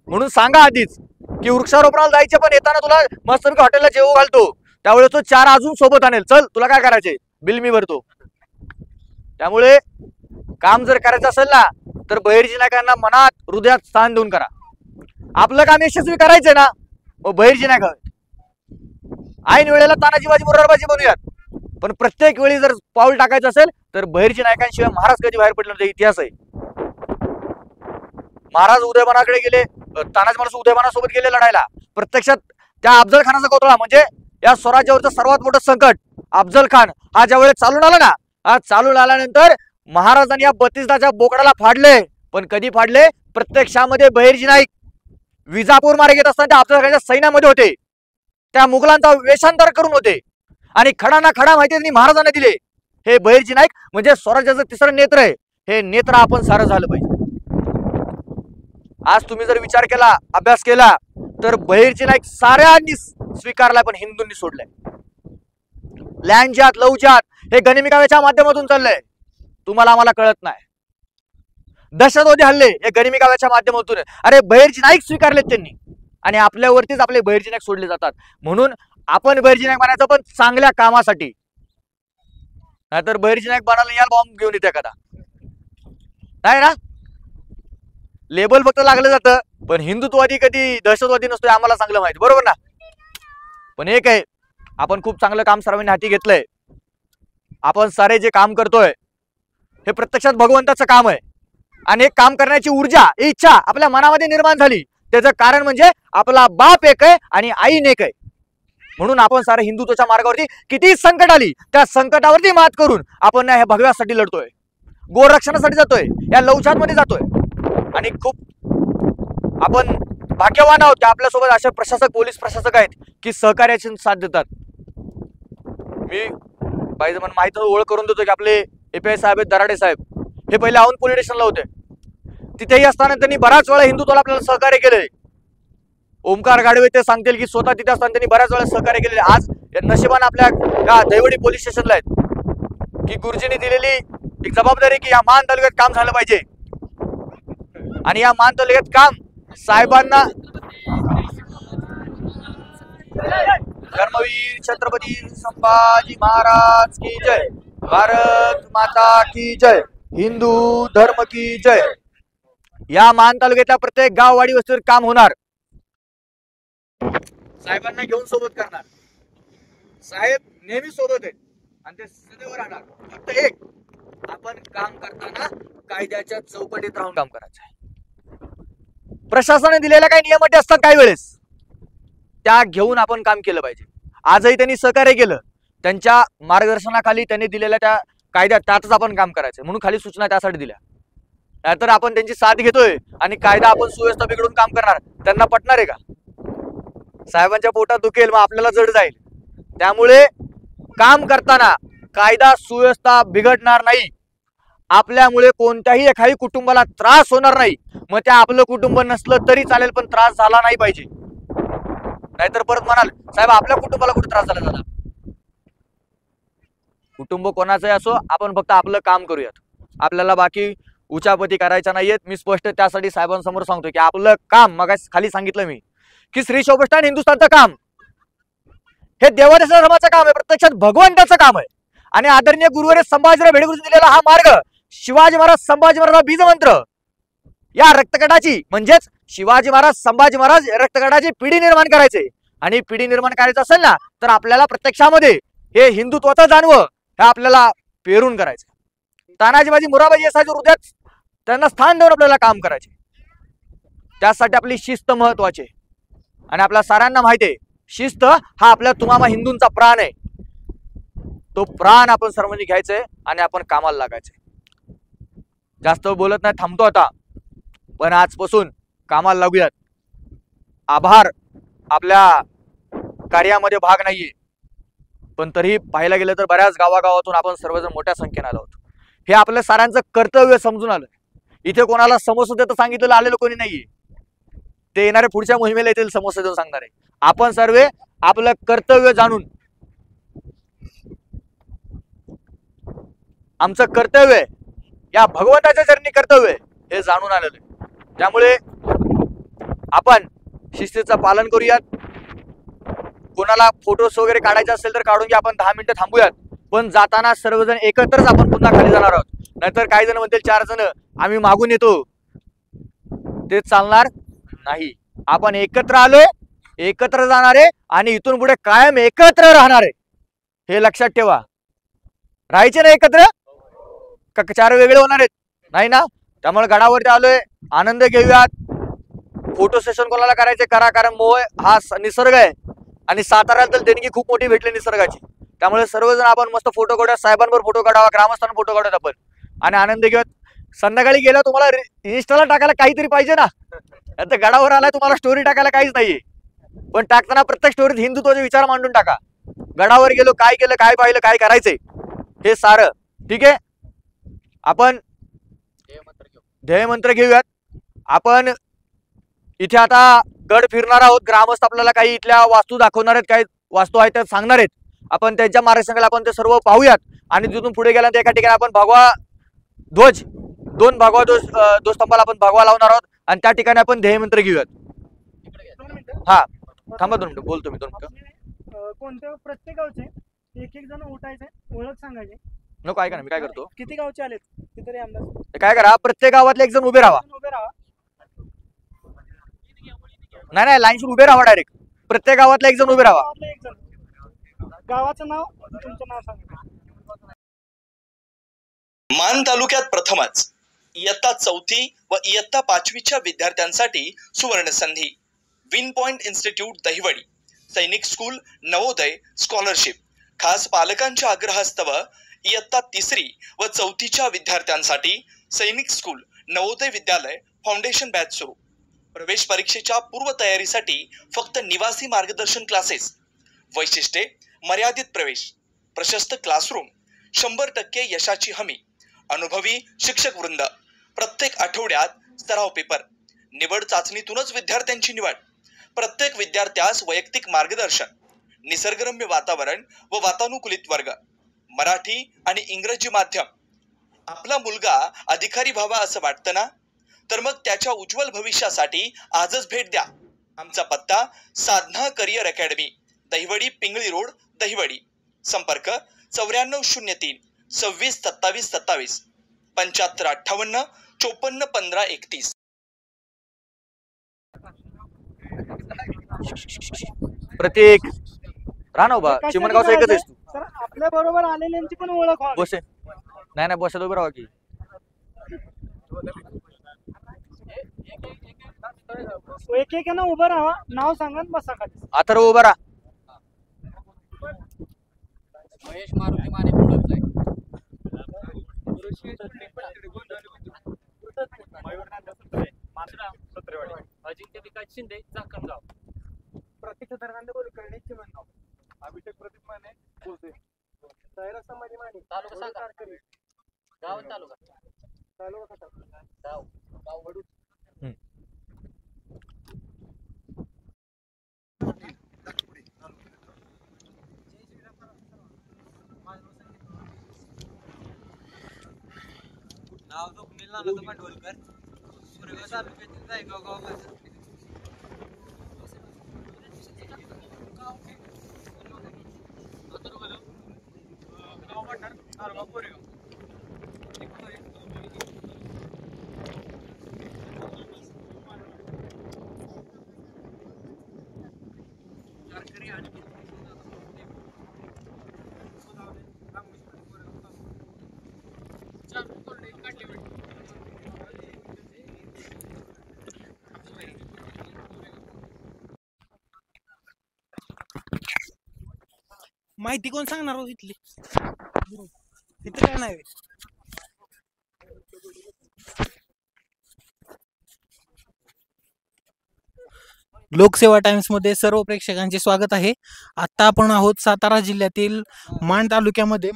म्हणून सांगा आधीच की वृक्षारोपणाला जायचे, पण येताना तुला मस्तपैकी हॉटेलला जेवू घालतो. त्यावेळेस तो 4 अजून सोबत आणेल. चल तुला काय करायचे, बिल मी भरतो. त्यामुळे काम जर करायचं असेल ना तर बहिर्जी नायकांना मनात, हृदयात स्थान देऊन करा. आपलं काम यशस्वी करायचंय ना, मग बहिर्जी नायक ऐन वेळेला तानाजीबाजी मुरारबाजी बनूयात. पण प्रत्येक वेळी जर पाऊल टाकायचं असेल तर बहिर्जी नायकांशिवाय महाराज कधी बाहेर पडले नाही, इतिहास आहे. महाराज उदयमानाकडे गेले, तानाजी महाराज उदयमानासोबत गेले लढायला. प्रत्यक्षात त्या अफजल खानाचा कोतळा, म्हणजे या स्वराज्यावरचं सर्वात मोठं संकट अफजल खान हा ज्या वेळेस चालून आला ना, हा चालून आल्यानंतर महाराजांनी या बत्तीसदाच्या बोकडाला फाडले. पण कधी फाडले, प्रत्यक्षामध्ये बहिर्जी नाईक विजापूर मार्गे येत असताना त्या अफजल खानच्या सैन्यामध्ये होते. त्या मुघलांचा वेषांतर करून होते आणि खडाना खडा माहिती त्यांनी महाराजांना दिले. हे बहिर्जी नाईक म्हणजे स्वराज्याचं तिसरं नेत्र आहे. हे नेत्र आपण सारं झालं पाहिजे. आज तुम्ही जर विचार केला, अभ्यास केला तर बहिर्जी नाईक साऱ्यांनी स्वीकारलाय, पण हिंदूंनी सोडलाय. लँडजात लवजात हे गनिमिकाव्याच्या माध्यमातून चाललंय. तुम्हाला आम्हाला कळत नाही. दहशतवादी हल्ले हे गनिमिकाव्याच्या माध्यमातून. अरे बहिर्जी नाईक स्वीकारलेत त्यांनी आणि आपल्यावरतीच आपले बहिर्जी नाईक सोडले जातात. म्हणून आपण बहिर्जी नाईक बनायचं, पण चांगल्या कामासाठी. नाहीतर बहिर्जी नाईक बनायला याल बॉम्ब घेऊन येते एखादा, नाही ना. लेबल फक्त लागलं जातं, पण हिंदुत्ववादी कधी दहशतवादी नसतोय, आम्हाला चांगलं माहिती, बरोबर ना. पण एक आहे, आपण खूप चांगलं काम सर्वांनी हाती घेतलंय. आपण सारे जे काम करतोय हे प्रत्यक्षात भगवंताचं काम आहे. आणि एक काम करण्याची ऊर्जा, इच्छा आपल्या मनामध्ये निर्माण झाली. त्याचं कारण म्हणजे आपला बाप एक आहे आणि आई एक आहे. म्हणून आपण सारे हिंदुत्वाच्या मार्गावरती किती संकट आली त्या संकटावरती मात करून आपण या भगव्यासाठी लढतोय, गोरक्षणासाठी जातोय, या लवजामध्ये जातोय. आणि खूप आपण भाग्यवान आहोत की आपल्यासोबत असे प्रशासक, पोलीस प्रशासक आहेत की सहकार्याची साथ देतात. मी पाहिजे म्हणून माहिती ओळख करून देतो की आपले API साहेब आहेत, दराडे साहेब, हे पहिले औंध पोलीस स्टेशनला होते. तिथेही असताना त्यांनी बऱ्याच वेळा हिंदुत्वाला आपल्याला सहकार्य केले. ओमकार गाडवे ते सांगतील की स्वतः तिथे असताना त्यांनी बऱ्याच वेळा सहकार्य केलेले. आज नशिबाने आपल्या दैवडी पोलीस स्टेशनला आहेत की गुरुजींनी दिलेली एक जबाबदारी की या मान तालुक्यात काम झालं पाहिजे. आणि या मान तालुक्यात काम साहेबांना, धर्मवीर छत्रपती संभाजी महाराज की जय, भारत माता की जय, हिंदू धर्म की जय. या मान तालुक्यातल्या प्रत्येक गाववाडी वस्तीवर काम होणार. साहेबांना घेऊन सोबत करणार. साहेब नेहमी सोबत आहेत आणि ते सदैव राहणार. फक्त एक, आपण काम करताना कायद्याच्या चौकटीत राहून काम करायचं आहे. प्रशासनाने दिलेल्या काही नियम अटी असतात काही वेळेस, त्या घेऊन आपण काम केलं पाहिजे. आजही त्यांनी सहकार्य केलं. त्यांच्या मार्गदर्शनाखाली त्यांनी दिलेल्या त्या कायद्यात त्यातच आपण काम करायचं म्हणून खाली सूचना त्यासाठी दिल्या. नाहीतर आपण त्यांची साथ घेतोय आणि कायदा आपण सुव्यवस्था बिघडून काम करणार, त्यांना पटणार आहे का? साहेबांच्या पोटात दुखेल, मग आपल्याला जड जाईल. त्यामुळे काम करताना कायदा सुव्यवस्था बिघडणार नाही. आपल्यामुळे कोणत्याही एखादी कुटुंबाला त्रास होणार नाही. मग त्या आपलं कुटुंब नसलं तरी चालेल, पण त्रास झाला नाही पाहिजे. नाहीतर परत म्हणाल साहेब आपल्या कुटुंबाला कुठे त्रास झाला. कुटुंब कोणाचंही असो, आपण फक्त आपलं काम करूयात. आपल्याला बाकी उचापती करायच्या नाहीयेत. मी स्पष्ट त्यासाठी साहेबांसमोर सांगतोय की आपलं काम, मग खाली सांगितलं मी की श्री शिव प्रतिष्ठान हिंदुस्थानचं काम हे देवाच्या धर्माचं काम आहे, प्रत्यक्षात भगवंताचं काम आहे. आणि आदरणीय गुरुवर्य संभाजीराव भेडेगुरुजींनी दिलेला हा मार्ग, शिवाजी महाराज संभाजी महाराज बीज मंत्र, या रक्तगटाची म्हणजेच शिवाजी महाराज संभाजी महाराज रक्तगटाची पिढी निर्माण करायचे. आणि पिढी निर्माण करायचं असेल ना, तर आपल्याला प्रत्यक्षामध्ये हे हिंदुत्वाचं जाणवं हे आपल्याला पेरून करायचं. तानाजीबाजी मुराबाजी असायचे हृदयात, त्यांना स्थान देऊन आपल्याला काम करायचे. त्यासाठी आपली शिस्त महत्वाची आहे. आणि आपल्या साऱ्यांना माहिती आहे, शिस्त हा आपल्या तुम्हा हिंदूंचा प्राण आहे. तो प्राण आपण सर्वांनी घ्यायचंय आणि आपण कामाला लागायचंय. जास्त बोलत नाही, थांबतो आता, पण आजपासून कामाला लागूयात. आभार आपल्या कार्यामध्ये भाग नाहीये, पण तरीही पाहायला गेलं तर बऱ्याच गावागावातून आपण सर्वजण मोठ्या संख्येने आलो आहोत. हे आपल्या साऱ्यांचं कर्तव्य समजून आलं. इथे कोणाला समोसा देतं सांगितलेलं आलेलं कोणी नाहीये. ते येणारे पुढच्या मोहिमेला येतील समोसा देऊन सांगणार आहे. आपण सर्व आपलं कर्तव्य जाणून, आमचं कर्तव्य या भगवंताच्या चरणी कर्तव्य हे जाणून आलेलं आहे. त्यामुळे आपण शिस्तीचं पालन करूयात. कोणाला फोटोज वगैरे काढायचे असेल तर काढून घ्या, आपण 10 मिनिटं थांबूयात. पण जाताना सर्वजण एकत्रच आपण पुन्हा खाली जाणार आहोत. नाहीतर काही जण म्हणतील 4 जण आम्ही मागून येतो, ते चालणार नाही. आपण एकत्र आलोय, एकत्र जाणार आहे आणि इथून पुढे कायम एकत्र राहणार आहे. हे लक्षात ठेवा. राहायचे ना एकत्र, का 4 वेगळे होणार आहेत? नाही ना. त्यामुळे गडावरती आलोय, आनंद घेऊयात. फोटो सेशन कोणाला करायचे करा, कारण मोह हा निसर्ग आहे आणि साताऱ्याला तर देणगी खूप मोठी भेटली निसर्गाची. त्यामुळे सर्वजण आपण मस्त फोटो काढूया, साहेबांवर फोटो काढावा, ग्रामस्थांना फोटो काढूयात आपण आणि आनंद घेऊयात. संध्याकाळी गेला तुम्हाला इन्स्टाला टाकायला काहीतरी पाहिजे ना. आता गडावर आलाय, तुम्हाला स्टोरी टाकायला काहीच नाहीये, पण टाकताना प्रत्येक स्टोरीत हिंदुत्वाचे विचार मांडून टाका. गडावर गेलो, काय केलं, काय पाहिलं, काय करायचंय हे सारं. ठीक आहे, आपण ध्येयमंत्र घेऊयात. आपण इथे आता गड फिरणार आहोत. ग्रामस्थ आपल्याला काही इथल्या वास्तू दाखवणार आहेत, काही वास्तू आहेत त्या सांगणार आहेत. आपण त्यांच्या मार्गदर्शनाला आपण ते सर्व पाहूयात. आणि तिथून पुढे गेल्यानंतर एका ठिकाणी आपण भगवा ध्वज, 2 भगवा ध्वजस्तंभाला आपण भगवा लावणार आहोत आणि त्या ठिकाणी आपण ध्येयमंत्र घेऊयात. हा थांबा 2 मिनिटं, बोलतो मी 2 मिनिटं. कोणत्या प्रत्येक गावचे एक जण उठायचे, ओळख सांगायची. नको, ऐका ना, मी काय करतो, किती गावचे आलेत किती अंदाज, काय करा, प्रत्येक गावातले 1 जण उभे राहा. नाही, लाईनशी उभे राहा डायरेक्ट. प्रत्येक गावातला 1 जण उभे राहा. गावाचं नाव, तुमचं नाव सांगा. मान तालुक्यात प्रथमच इयत्ता 4थी व इयत्ता 5वीच्या विद्यार्थ्यांसाठी सुवर्ण संधी. विन पॉइंट इन्स्टिट्यूट दहिवडी, सैनिक स्कूल नवोदय स्कॉलरशिप. खास पालकांच्या आग्रहास्तव इयत्ता 3री व 4थीच्या विद्यार्थ्यांसाठी सैनिक school Navodaya Vidyalaya foundation batch सुरू. प्रवेश परीक्षेच्या पूर्वतयारीसाठी फक्त निवासी मार्गदर्शन क्लासेस. वैशिष्ट्ये: मर्यादित प्रवेश, प्रशस्त क्लासरूम, 100% यशाची हमी, अनुभवी शिक्षक वृंद, प्रत्येक आठवड्यात सराव पेपर, निवड चाचणीतूनच विद्यार्थ्यांची निवड, प्रत्येक विद्यार्थ्यास वैयक्तिक मार्गदर्शन, निसर्गरम्य वातावरण व वातानुकूलित वर्ग, मराठी आणि इंग्रजी माध्यम. आपला मुलगा अधिकारी व्हावा असं वाटतं ना, तर मग त्याच्या उज्ज्वल भविष्यासाठी आजच भेट द्या. आमचा पत्ता Sadhana career academy, Dahiwadi Pingali road, Dahiwadi. संपर्क 9403 26 27 27, 75 58 54 15 31. प्रत्येक राहणं उभा, चिमणगावचा एकच आहेस तू. सर, आपल्या बरोबर आलेल्यांची पण ओळख व्हावी. बसे, नाही बसत उभे राहा की. एक ना उभं राहा, नाव सांगा आणि बसा खाली. अथर्व उभा राहा. महेश मारुती माने पुढे अजिंक्य विकास शिंदे चाकणगाव, प्रतीक धर्मांत बोल करणे चिमणगाव, अभिषेक प्रदीप माने बोलते, सायरा समाधी माने, तालुका सांगा, गाव तालुका गाव वडूज. नाव स्वप्नील नानाचं भांडवलकर, सुरेगाव तालुक्यातील जायगाव गाव माझं. गाव पठार, तालुका कोरेगाव. माहिती कोण सांगणार हो इथली? इथं काय नाही. लोकसेवा टाइम्स मध्ये सर्व प्रेक्षकांचे स्वागत आहे. आता आपण आहोत सातारा जिल्ह्यातील माण तालुक्यामध्ये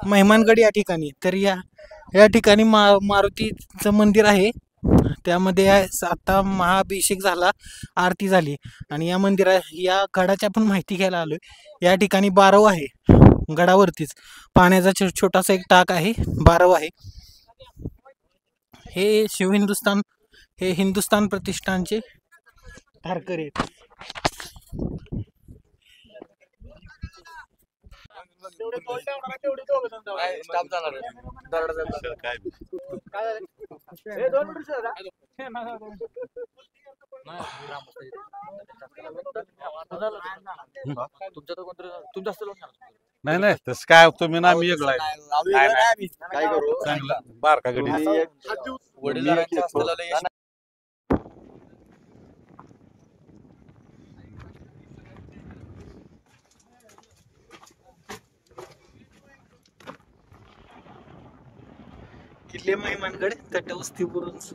मेहमानगड या ठिकाणी. तर या ठिकाणी मारुतीचं मंदिर आहे. त्यामध्ये आता महाअभिषेक झाला, आरती झाली आणि या गडाची आपण माहिती घ्यायला आलोय. या ठिकाणी बारव आहे, गडावरतीच पाण्याचा छोटासा एक टाक आहे, बारव आहे. हे शिवहिंदुस्थान, हे हिंदुस्थान प्रतिष्ठानचे धारकरी आहेत. नाही नाही तसं काय तुम्ही ना मी काय करू चांगलं बारका गडी किल्ले मेहमानगड तटवस्ती बुरुज.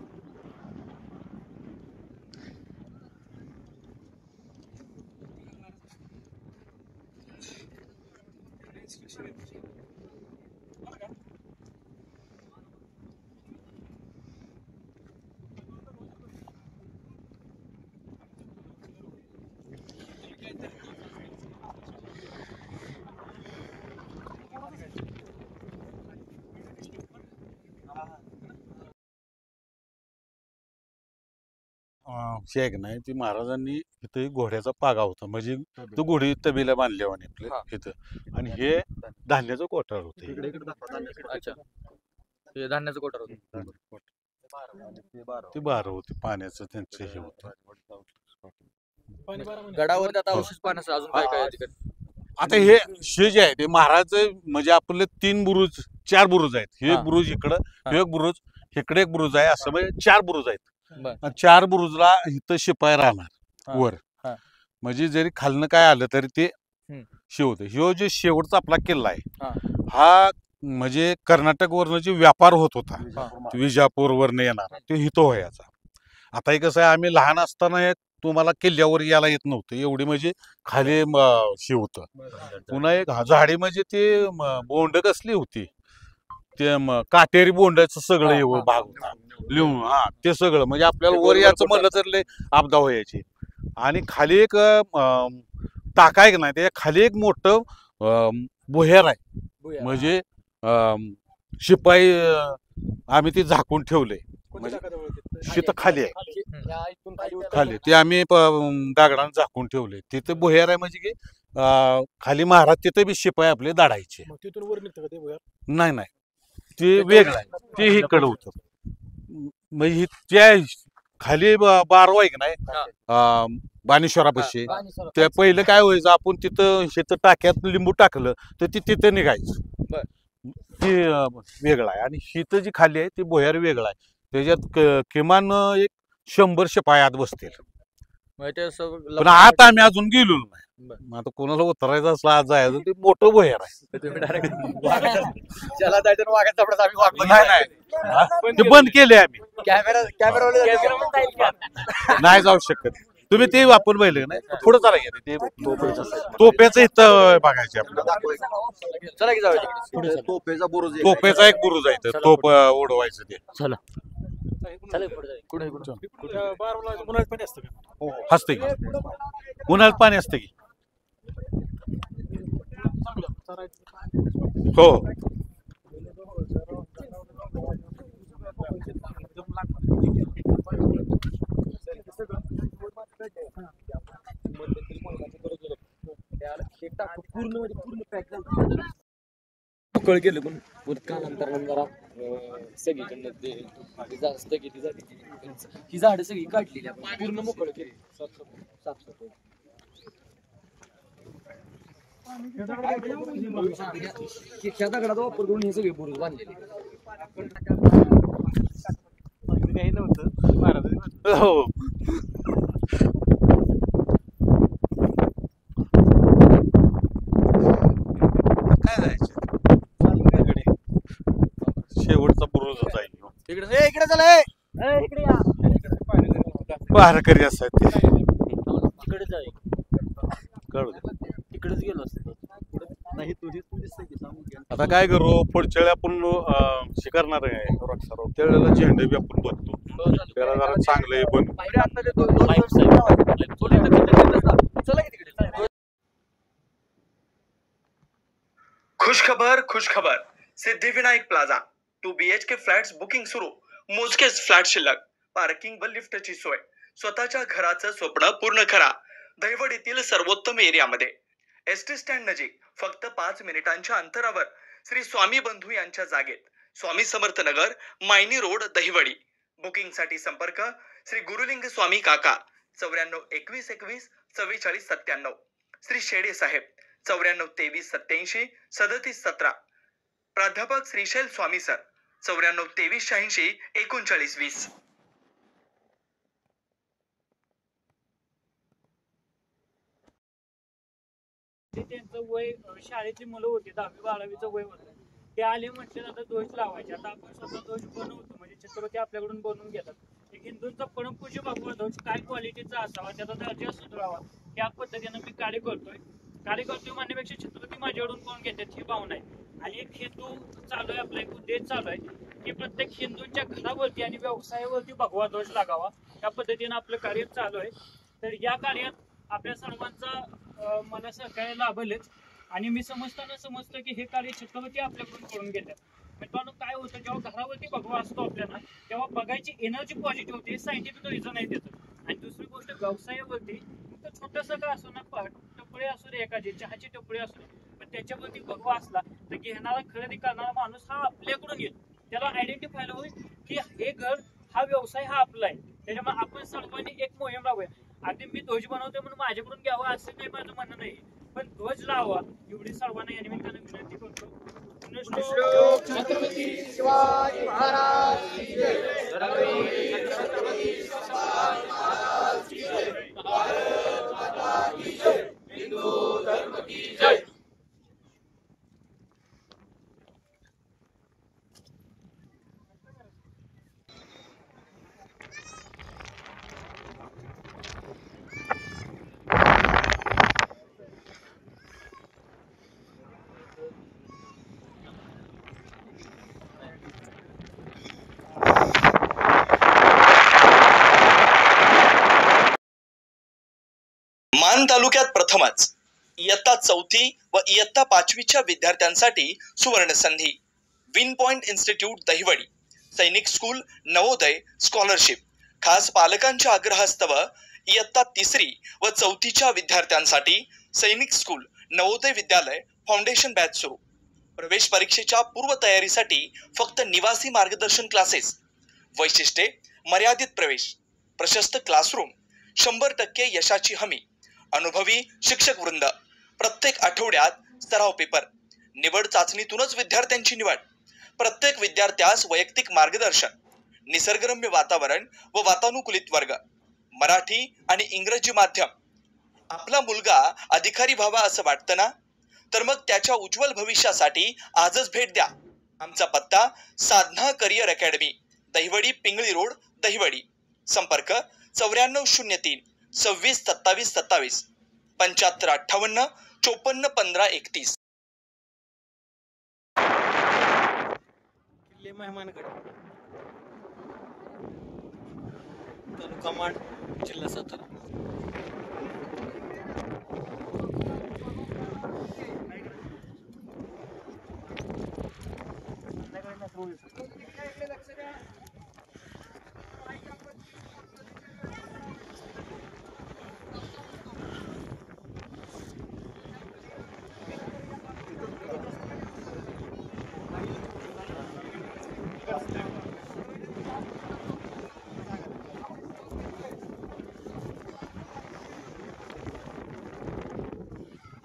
हे आहे की नाही ती महाराजांनी इथं घोड्याचा पागा होता, म्हणजे तो घोडी तबेला बांधल्यावाने आपल्या इथं. आणि हे धान्याचं कोठार होतं. अच्छा, हे धान्याचं कोठार होतं. ते बारं होते पाण्याचं त्यांचं हे होतं. गडावर आता अवशेष पाण्याचं अजून काय काय आहे तिकडे? आता हे जे आहे ते महाराज म्हणजे आपले 3 बुरुज 4 बुरुज आहेत. हे बुरुज इकडं, हे एक बुरुज इकडे, एक बुरुज आहे, असं म्हणजे 4 बुरुज आहेत. 4 बुरुजला इथं शिपाई राहणार वर. म्हणजे जरी खालनं काय आलं तरी ते शेवट. ह्यो जे शेवटचा आपला किल्ला आहे हा म्हणजे कर्नाटक वरनं जे व्यापार होत होता विजापूर वरनं येणार ते इथं व्हायचा. आता हे कसं आहे, आम्ही लहान असताना तुम्हाला किल्ल्यावर यायला येत नव्हतं एवढी, म्हणजे खाली होतं. पुन्हा एक झाडी म्हणजे ते बोंड कसली होती ते काटेरी बोंडाचं सगळं भाग होता लिहून. ते सगळं म्हणजे आपल्याला वर यायचं म्हणलं तर लय आपदा व्हायची. आणि खाली एक टाका आहे की नाही, त्या खाली एक मोठं बोहेर आहे, म्हणजे शिपाई आम्ही ते झाकून ठेवले. तिथं खाली आहे, खाली ते आम्ही दगडानं झाकून ठेवले. तिथं बोहेर आहे, म्हणजे की खाली महाराज तिथे बी शिपाई आपले दाडायचे. नाही नाही ते वेगळं आहे, ते इकडं होतं. म्हणजे त्या खाली बारवा आहे की नाही बानेश्वरापाशी, त्या पहिलं काय व्हायचं, आपण तिथं शेत टाक्यात लिंबू टाकलं तर ते तिथं निघायचं. ते वेगळं आहे. आणि शीत जी खाली आहे ती बोहेर वेगळा आहे. त्याच्यात किमान एक 100 शिपाई आत बसतील. पण आत आम्ही अजून गेलो नाही. आता कोणाला उतरायचं असलं आज जायचं, ते मोठं बोहेर आहे. ते बंद केले आम्ही, नाही जाऊ शकत. तुम्ही ते वापर पाहिलं नाही, पुढे चला घ्या. ते तोप्याचं इथं बघायचे आपल्याला. तोपेचा एक बुरुज आहे, तोप उडवायचं ते. चला असतं की उन्हाळ्यात पाणी असतं की. हो कळ केलं पण कालांतरानं जरा सगळीकडनं ते जास्त किती झाली ही झाडं सगळी काढलेली आपण पूर्ण मोकळ केली साफसफाई ह्या दगडाचा वापर करून हे सगळे बुरुज बांधलेले काही नव्हतं महाराज हो काय जायचं शेवटचा बुरुजच आहे इकडे चला पहारकरी असतात ते तिकडे जाईल कळू दे. तिकडेच गेलो असतो आता काय करू पुढच्या वेळी आपण शिकारणार आहे त्यावेळेला झेंडे बी आपण बघतो त्याला जरा चांगले बनवू खुशखबर Siddhivinayak plaza 2 BHK flats booking सुरू मोजकेच फ्लॅट शिल्लक पार्किंग व लिफ्टची सोय स्वतःच्या घराचं स्वप्न पूर्ण करा दहिवडीतील सर्वोत्तम एरियामध्ये एसटी स्टँड नजीक फक्त 5 मिनिटांच्या अंतरावर श्री स्वामी बंधू यांच्या जागेत स्वामी समर्थ नगर मायनी रोड दहिवडी बुकिंग साठी संपर्क श्री गुरुलिंग स्वामी काका 94 श्री शेडे साहेब 94 प्राध्यापक श्रीशैल स्वामी सर 94 त्यांचं वय शाळेतली मुलं होती 10वी-12वीचं वय होतं ते आले म्हटले आता दोष लावायचे आता आपण स्वतः दोष बनवतो म्हणजे छत्रपती आपल्याकडून बनवून घेतात एक हिंदूंचा परमपूज्य भगवा ध्वज काय क्वालिटीचा असावा त्याचा दर्जा सुधारावा या पद्धतीनं मी कार्य करतोय म्हणण्यापेक्षा छत्रपती माझ्याकडून कोण घेतात ही भावना आहे आणि एक हेतू चालू आहे आपला एक उद्देश चालू आहे की प्रत्येक हिंदूंच्या घरावरती आणि व्यवसायावरती भगवा ध्वज लागावा या पद्धतीनं आपलं कार्य चालू आहे तर या कार्यात आपल्या सर्वांचा मला सहकार्य लाभलेच आणि मी समजतं की हे कार्य छत्रपती आपल्याकडून करून घेतात मित्रांनो काय होतं जेव्हा घरावरती भगवा असतो आपल्याला तेव्हा बघायची एनर्जी पॉझिटिव्ह होते सायंटिफिक रिझन आहे त्याचं आणि दुसरी गोष्ट व्यवसायावरती छोटंसं का असो ना टपळे असू दे एखादी चहाची टपळे असू दे पण त्याच्यावरती भगवा असला तर घेणारा खरेदी करणारा माणूस हा आपल्याकडून येतो त्याला आयडेंटिफायला होईल की हे घर हा व्यवसाय हा आपला आहे त्याच्यामुळे आपण सर्वांनी एक मोहीम राहूया अगदी मी ध्वज बनवतोय म्हणून माझ्याकडून घ्यावा असं काही माझं म्हणणं नाही पण ध्वज लावा एवढी सर्वांना या निमित्तानं विनंती करतो छत्रपती शिवाजी महाराज की जय छत्रपती महाराज की जय भारत माता की जय हिंदू धर्म की जय मान तालुक्यात प्रथमच इयत्ता 4थी व इयत्ता 5वीच्या विद्यार्थ्यांसाठी सुवर्ण संधी विन पॉइंट इन्स्टिट्यूट दहिवडी सैनिक स्कूल नवोदय स्कॉलरशिप खास पालकांच्या आग्रहास्तव इयत्ता 3री व 4थीच्या विद्यार्थ्यांसाठी सैनिक school Navodaya Vidyalaya foundation batch सुरू प्रवेश परीक्षेच्या पूर्व तयारीसाठी फक्त निवासी मार्गदर्शन क्लासेस वैशिष्ट्ये मर्यादित प्रवेश प्रशस्त क्लासरूम 100% यशाची हमी अनुभवी शिक्षक वृंद प्रत्येक आठवड्यात सराव पेपर निवड चाचणीतूनच विद्यार्थ्यांची निवड प्रत्येक विद्यार्थ्यास वैयक्तिक मार्गदर्शन निसर्गरम्य वातावरण व वातानुकूलित वर्ग मराठी आणि इंग्रजी माध्यम आपला मुलगा अधिकारी व्हावा असं वाटतं ना तर मग त्याच्या उज्ज्वल भविष्यासाठी आजच भेट द्या आमचा पत्ता Sadhana career academy Dahiwadi Pingali road Dahiwadi संपर्क 9403 26 27 27 75 58 54 15 31 किल्ले मेहमानगड तालुका माण जिल्हा सातारा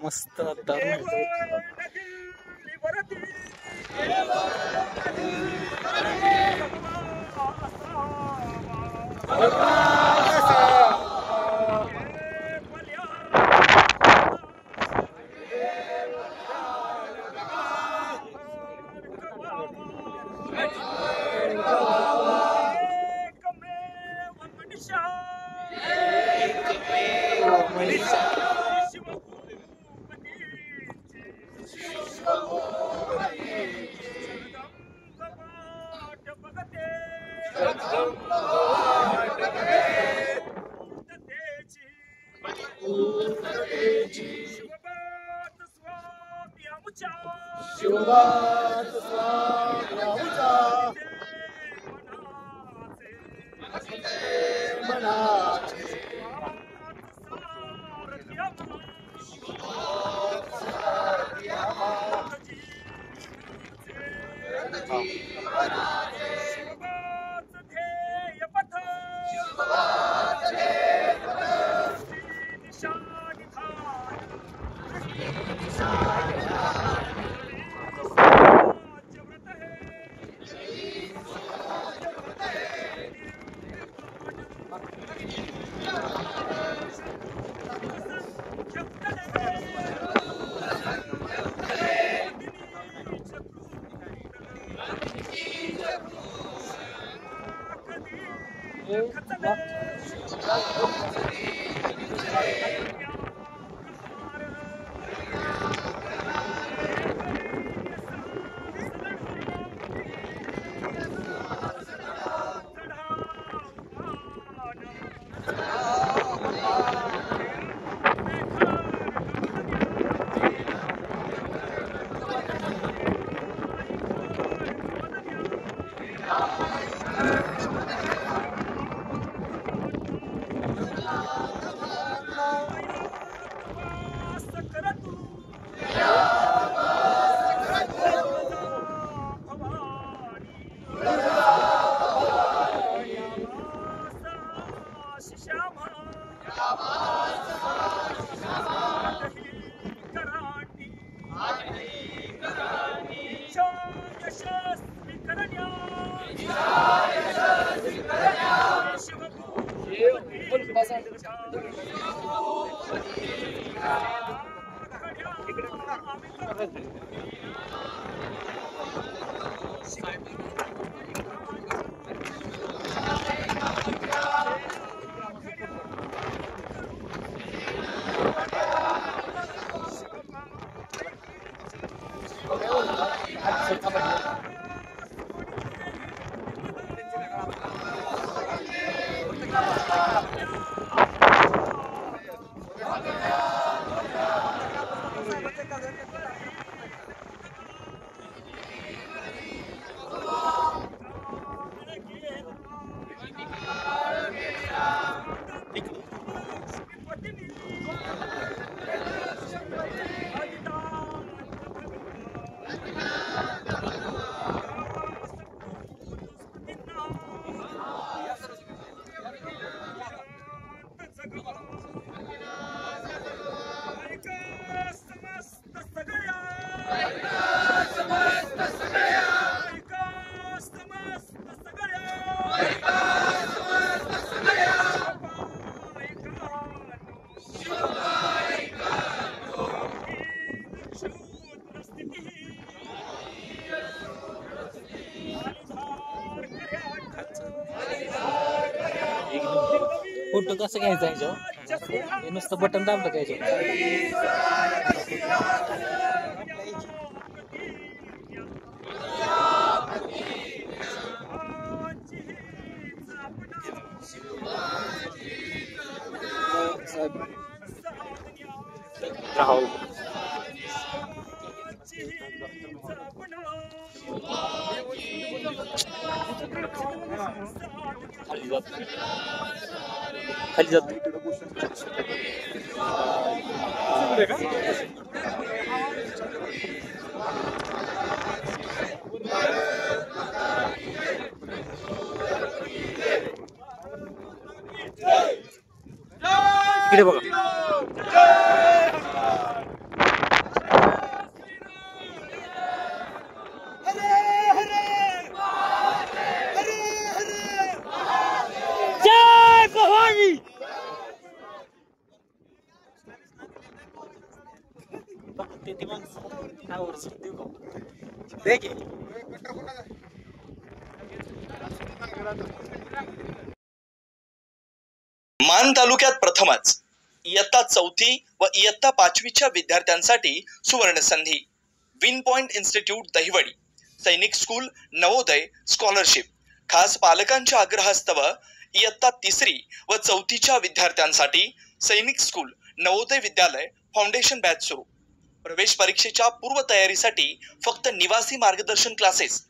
मस्त वातावरण आहे. फोटो कसं घ्यायचा ह्याच्यावर नुसतं बटन दाबलं का राहुल खाली जात इकडे बघा बघते ती माणसं काय वरसून देऊ का? दे की. मान तालुक्यात प्रथमच इयत्ता 4थी व इयत्ता 5वीच्या विद्यार्थ्यांसाठी सुवर्ण संधी. विन पॉइंट इन्स्टिट्यूट दहिवडी, सैनिक स्कूल नवोदय स्कॉलरशिप. खास पालकांच्या आग्रहास्तव इयत्ता 3री व 4थीच्या विद्यार्थ्यांसाठी सैनिक school Navodaya Vidyalaya foundation batch सुरू. प्रवेश परीक्षेच्या पूर्वतयारीसाठी फक्त निवासी मार्गदर्शन क्लासेस.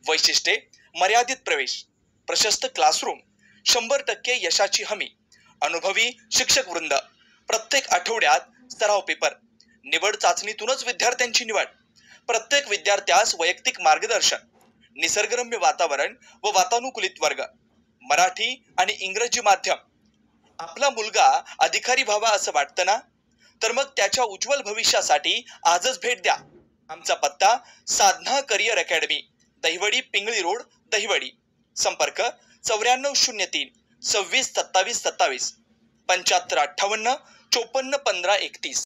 वैशिष्ट्ये: मर्यादित प्रवेश, प्रशस्त क्लासरूम, 100% यशाची हमी, अनुभवी शिक्षक वृंद, प्रत्येक आठवड्यात सराव पेपर, निवड चाचणीतूनच विद्यार्थ्यांची निवड, प्रत्येक विद्यार्थ्यास वैयक्तिक मार्गदर्शन, निसर्गरम्य वातावरण व वातानुकूलित वर्ग, मराठी आणि इंग्रजी माध्यम. आपला मुलगा अधिकारी व्हावा असं वाटतं ना? तर मग त्याच्या उज्ज्वल भविष्यासाठी आजच भेट द्या. आमचा पत्ता Sadhana career academy, Dahiwadi Pingali road, Dahiwadi. संपर्क 9403 26 27 27, 75 58 54 15 31.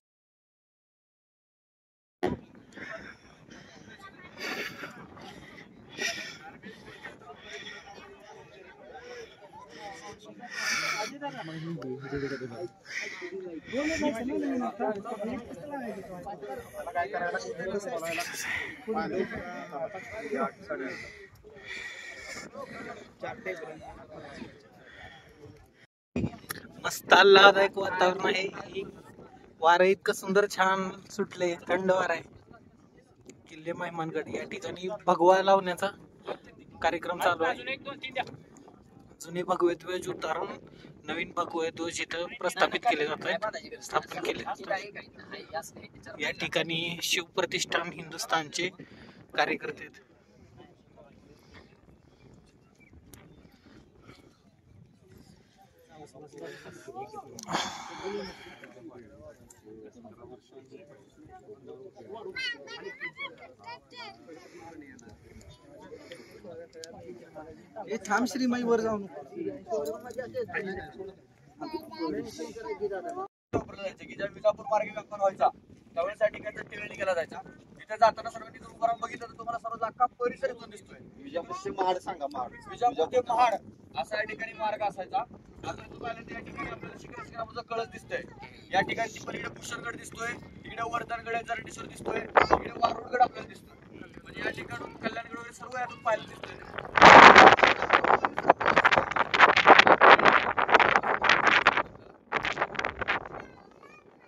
मस्त आल्हादायक वातावरण आहे. वारं इतकं सुंदर छान सुटले, थंड वारा आहे. किल्ले महिमानगड या ठिकाणी भगवा लावण्याचा कार्यक्रम चालू आहे. जुने भगवे ध्वज उतारून नवीन भगवे ध्वज इथं प्रस्थापित केले जात आहेत, स्थापन केले जात आहेत. या ठिकाणी शिवप्रतिष्ठान हिंदुस्थानचे कार्यकर्ते आहेत. थांब श्रीमाई वर जाऊन विजापूर मार्गे व्यापार व्हायचा त्यावेळेस या ठिकाणी टिळणी केला जायचा. तिथे जाताना सर्वांनी जर उभारून बघितलं तर तुम्हाला सर्व अख्खा परिसर इथून दिसतोय. विजापूर ते महाड सांगा. विजापूर ते महाड असा या ठिकाणी मार्ग असायचा. आता तुम्ही आले या ठिकाणी आपल्याला शिखराचा कळस दिसतोय. या ठिकाणी पलीकडे भूषणगड दिसतोय, इकडे वर्धनगड आहे, जरंडेश्वर दिसतोय, इकडे वारुळगड आपल्याला दिसतोय. म्हणजे या ठिकाणून कल्याणगड वगैरे सर्व यातून पाहायला दिसतोय.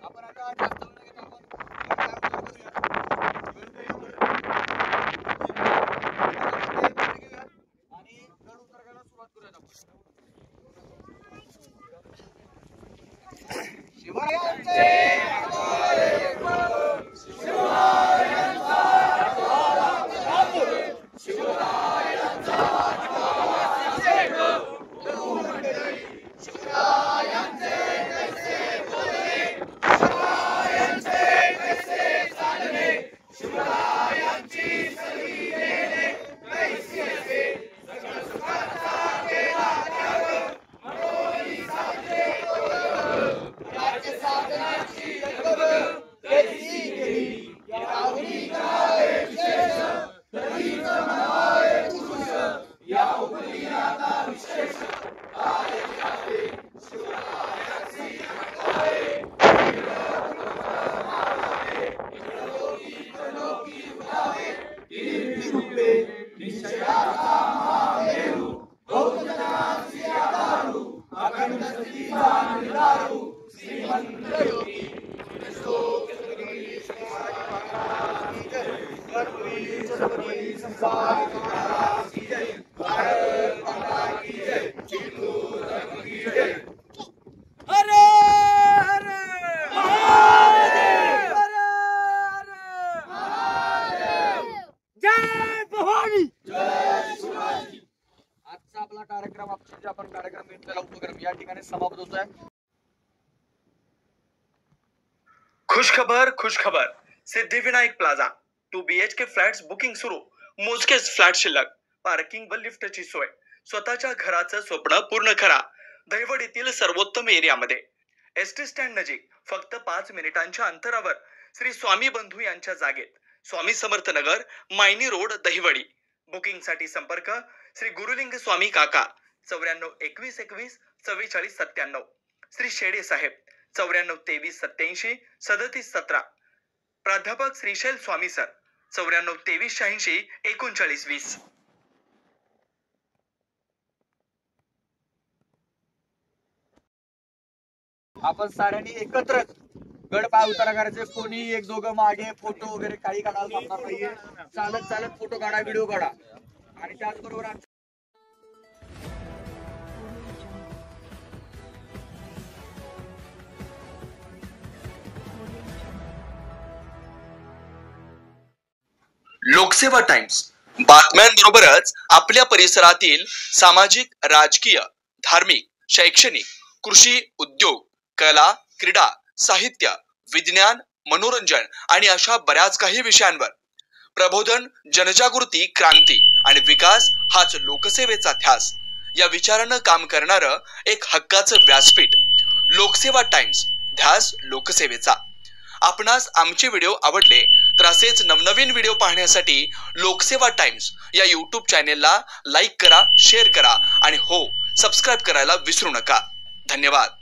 आपण आता जास्त वेळ घेत आणि गड उतरायला सुरुवात करूयात आपण. खुशखबर. Siddhivinayak plaza 2 BHK flats booking सुरू. मोजकेच फ्लॅट शिल्लक. पार्किंग व लिफ्टची सोय. स्वतःच्या घराचं स्वप्न पूर्ण करा. दहिवडीतील सर्वोत्तम एरियामध्ये. एसटी स्टँड नजीक फक्त 5 मिनिटांच्या अंतरावर श्री स्वामी बंधू यांच्या जागेत स्वामी समर्थ नगर, मायनी रोड, दहिवडी. बुकिंगसाठी संपर्क श्री गुरुलिंग स्वामी काका 94 21 21 44 97, श्री शेडे साहेब 94 23 87 37 17, प्राध्यापक श्रीशैल स्वामी सर 94 23 86 39 20. आपण साऱ्यांनी एकत्रच गड पाय उतारा करायचे. कोणी एक दोघं मागे फोटो वगैरे काही काढायला थांबणार नाहीये. चालत चालत फोटो काढा, व्हिडिओ काढा. आणि त्याचबरोबर लोकसेवा टाइम्स बातम्यांबरोबरच आपल्या परिसरातील सामाजिक, राजकीय, धार्मिक, शैक्षणिक, कृषी, उद्योग, कला, क्रीडा, साहित्य, विज्ञान, मनोरंजन आणि अशा बऱ्याच काही विषयांवर प्रबोधन, जनजागृती, क्रांती आणि विकास हाच लोकसेवेचा ध्यास या विचारानं काम करणारं एक हक्काचं व्यासपीठ लोकसेवा टाइम्स, ध्यास लोकसेवेचा. आपणास आमचे व्हिडिओ आवडले तर असेच नवनवीन व्हिडिओ पाहण्यासाठी लोकसेवा टाइम्स या YouTube चॅनेलला लाईक करा, शेअर करा आणि हो, सबस्क्राईब करायला विसरू नका. धन्यवाद.